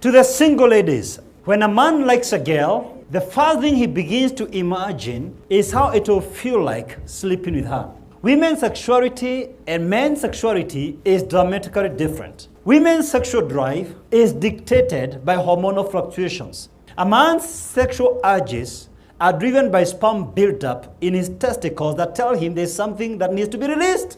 To the single ladies, when a man likes a girl, the first thing he begins to imagine is how it will feel like sleeping with her. Women's sexuality and men's sexuality is dramatically different. Women's sexual drive is dictated by hormonal fluctuations. A man's sexual urges are driven by sperm buildup in his testicles that tell him there's something that needs to be released.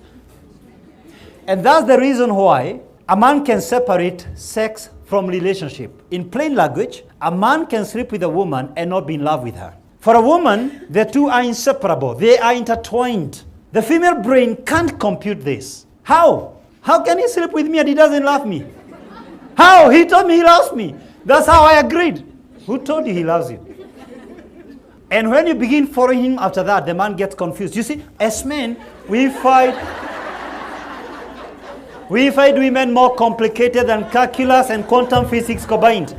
And that's the reason why a man can separate sex from relationship. In plain language, a man can sleep with a woman and not be in love with her. For a woman, the two are inseparable. They are intertwined. The female brain can't compute this. How? How can he sleep with me and he doesn't love me? How? He told me he loves me. That's how I agreed. Who told you he loves you? And when you begin following him after that, the man gets confused. You see, as men, we find women more complicated than calculus and quantum physics combined.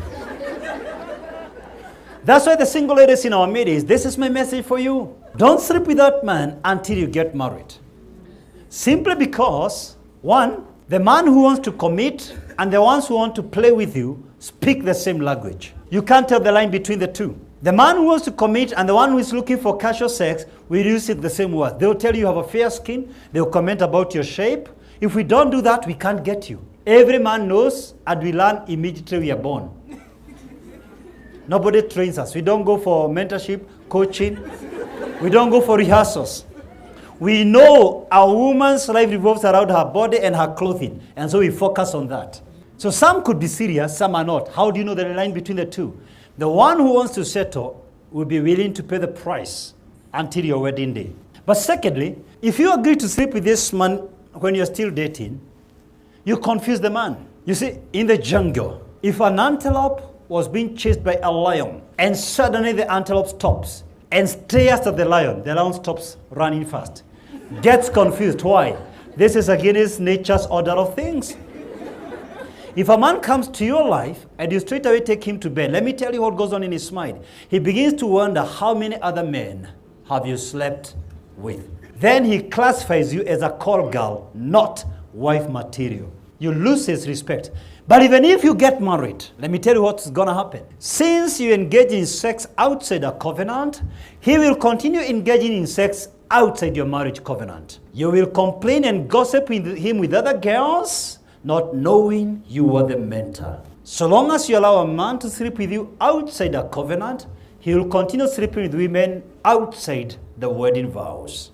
That's why the single ladies in our midst, this is my message for you. Don't sleep with that man until you get married. Simply because, one, the man who wants to commit and the ones who want to play with you speak the same language. You can't tell the line between the two. The man who wants to commit and the one who is looking for casual sex will use it the same word. They'll tell you have a fair skin. They'll comment about your shape. If we don't do that, we can't get you. Every man knows and we learn immediately we are born. Nobody trains us. We don't go for mentorship, coaching. We don't go for rehearsals. We know a woman's life revolves around her body and her clothing. And so we focus on that. So some could be serious, some are not. How do you know the line between the two? The one who wants to settle will be willing to pay the price until your wedding day. But secondly, if you agree to sleep with this man when you're still dating, you confuse the man. You see, in the jungle, if an antelope was being chased by a lion and suddenly the antelope stops and stares at the lion stops running fast. Gets confused. Why? This is against nature's order of things. If a man comes to your life and you straight away take him to bed, let me tell you what goes on in his mind. He begins to wonder, how many other men have you slept with? Then he classifies you as a call girl, not wife material. You lose his respect. But even if you get married, let me tell you what's going to happen. Since you engage in sex outside a covenant, he will continue engaging in sex outside your marriage covenant. You will complain and gossip with him with other girls, not knowing you were the mentor. So long as you allow a man to sleep with you outside a covenant, he will continue sleeping with women outside the wedding vows.